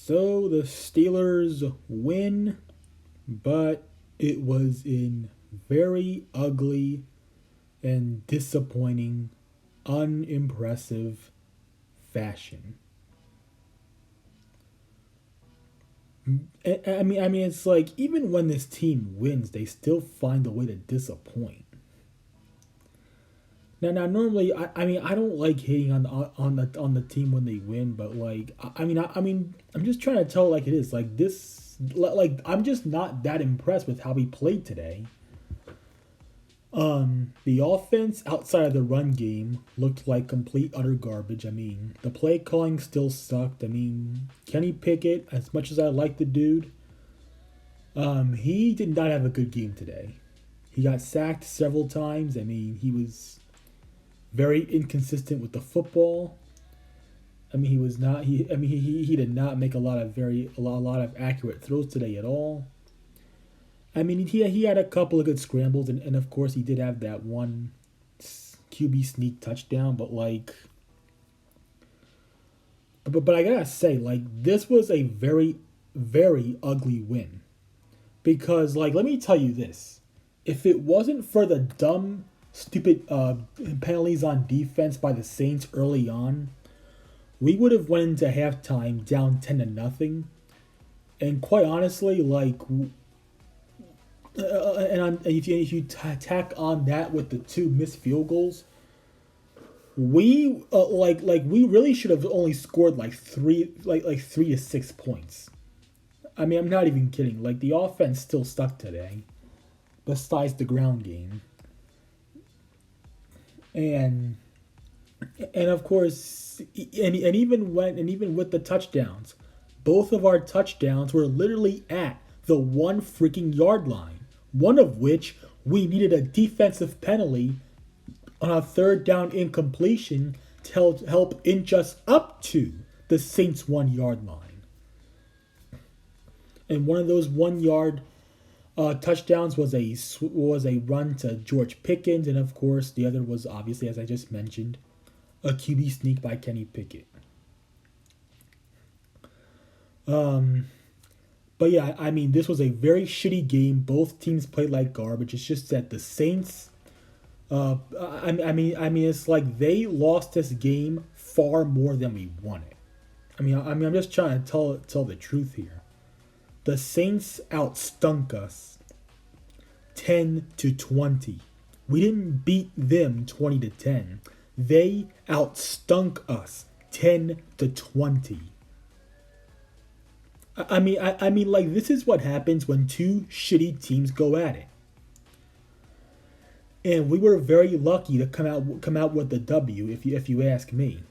So the Steelers win, but it was in very ugly and disappointing, unimpressive fashion. I mean, it's like even when this team wins, they still find a way to disappoint. Now, normally, I mean, I don't like hating on the team when they win, but like, I mean, I'm just trying to tell it like it is. Like this, like I'm just not that impressed with how he played today. The offense outside of the run game looked like complete utter garbage. I mean, the play calling still sucked. I mean, Kenny Pickett, as much as I like the dude, he did not have a good game today. He got sacked several times. I mean, he was very inconsistent with the football. I mean, he was not. He. I mean, he did not make a lot of accurate throws today at all. I mean, he had a couple of good scrambles, and of course he did have that one QB sneak touchdown. But like, but I gotta say, like, this was a very ugly win because, like, let me tell you this: if it wasn't for the dumb, stupid penalties on defense by the Saints early on, we would have went into halftime down 10-0. And quite honestly, like, if you tack on that with the two missed field goals, we like we really should have only scored like 3 to 6 points. I mean, I'm not even kidding. Like the offense still stuck today, besides the ground game, and and of course, and even with the touchdowns, both of our touchdowns were literally at the 1 freaking yard line. One of which we needed a defensive penalty on a third down incompletion to help inch us up to the Saints 1 yard line. And one of those 1 yard touchdowns was a run to George Pickens, and of course the other was obviously, as I just mentioned, a QB sneak by Kenny Pickett. Um, but yeah, I mean, this was a very shitty game. Both teams played like garbage. It's just that the Saints, I mean, it's like they lost this game far more than we won it. I mean, I'm just trying to tell the truth here. The Saints outstunk us 10-20. We didn't beat them 20-10. They outstunk us 10-20. I mean, like this is what happens when two shitty teams go at it. And we were very lucky to come out with the W, if you ask me.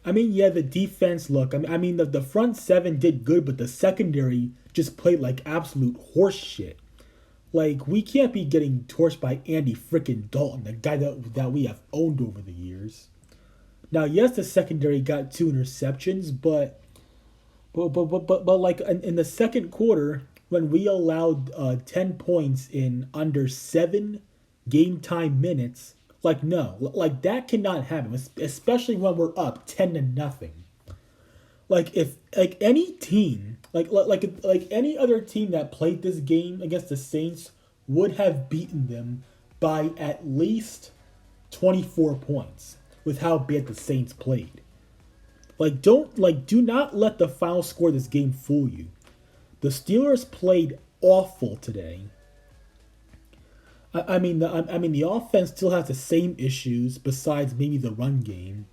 I mean, yeah, the defense. Look, I mean, the front seven did good, but the secondary just played like absolute horse shit. Like we can't be getting torched by Andy frickin' Dalton, the guy that we have owned over the years. Now, yes, the secondary got 2 interceptions, but like in the second quarter, when we allowed 10 points in under 7 game time minutes, like no, like that cannot happen, especially when we're up 10-0. Like if like any team, like any other team that played this game against the Saints would have beaten them by at least 24 points with how bad the Saints played. Do not let the final score of this game fool you. The Steelers played awful today. I mean the offense still has the same issues besides maybe the run game.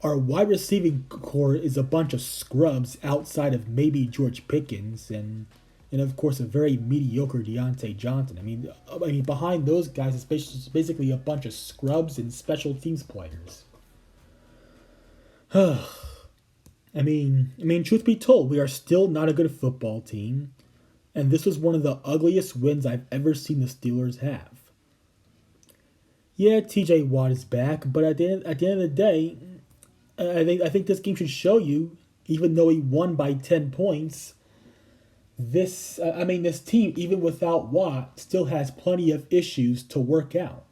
Our wide receiving core is a bunch of scrubs outside of maybe George Pickens and of course a very mediocre Deontay Johnson. I mean behind those guys it's basically a bunch of scrubs and special teams players. I mean, truth be told, we are still not a good football team, and this was one of the ugliest wins I've ever seen the Steelers have. Yeah, T.J. Watt is back, but at the end of the day, I think this game should show you, even though he won by 10 points, this team, even without Watt, still has plenty of issues to work out,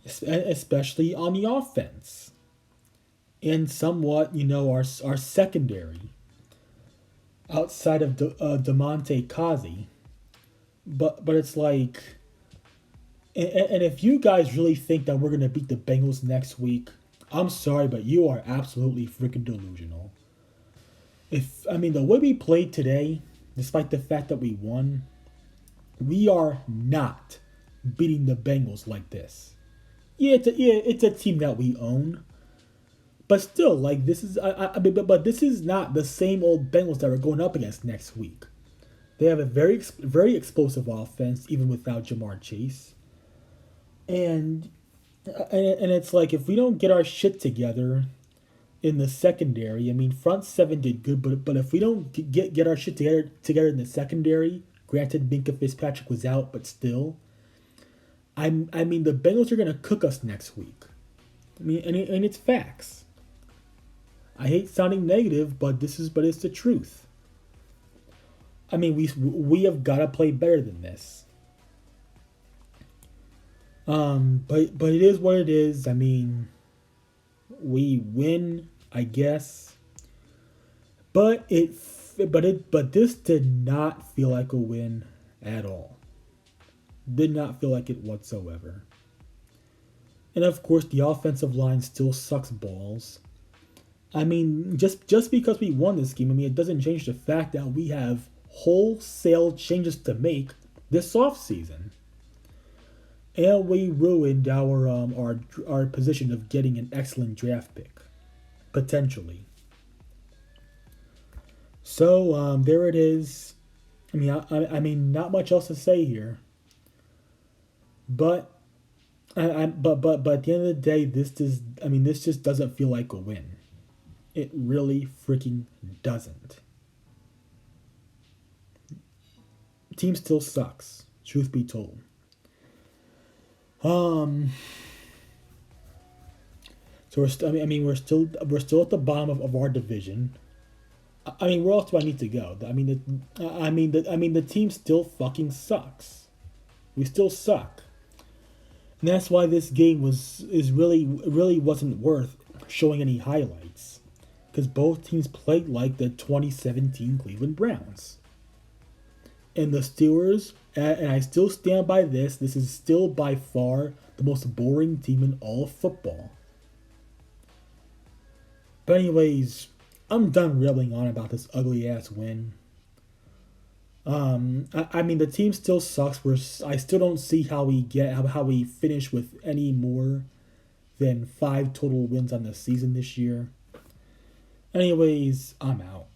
especially on the offense. and somewhat, our secondary outside of Demonte Kazi. But it's like, and if you guys really think that we're gonna beat the Bengals next week, I'm sorry, but you are absolutely freaking delusional. If I mean the way we played today, despite the fact that we won, we are not beating the Bengals like this. Yeah, it's a team that we own, but still, like this is I mean, but this is not the same old Bengals that we're going up against next week. They have a very explosive offense, even without Jamar Chase, and and it's like if we don't get our shit together in the secondary, I mean, front seven did good, but if we don't get our shit together in the secondary, granted Minka Fitzpatrick was out, but still, I mean the Bengals are gonna cook us next week. I mean, and it's facts. I hate sounding negative, but it's the truth. I mean, we have got to play better than this. But it is what it is. I mean, we win, I guess. But this did not feel like a win at all. Did not feel like it whatsoever. And of course, the offensive line still sucks balls. I mean, just because we won this game, I mean, it doesn't change the fact that we have wholesale changes to make this offseason. And we ruined our position of getting an excellent draft pick, potentially. So there it is. I mean, not much else to say here. But but at the end of the day, this just doesn't feel like a win. It really freaking doesn't. Team still sucks. Truth be told. Um. So we're still at the bottom of our division. I mean, where else do I need to go? The team still fucking sucks. We still suck, and that's why this game really wasn't worth showing any highlights, because both teams played like the 2017 Cleveland Browns. And the Steelers, and I still stand by this. This is still by far the most boring team in all of football. But anyways, I'm done rambling on about this ugly ass win. I mean the team still sucks. I still don't see how we finish with any more than 5 total wins on the season this year. Anyways, I'm out.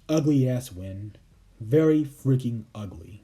Ugly ass win. Very freaking ugly.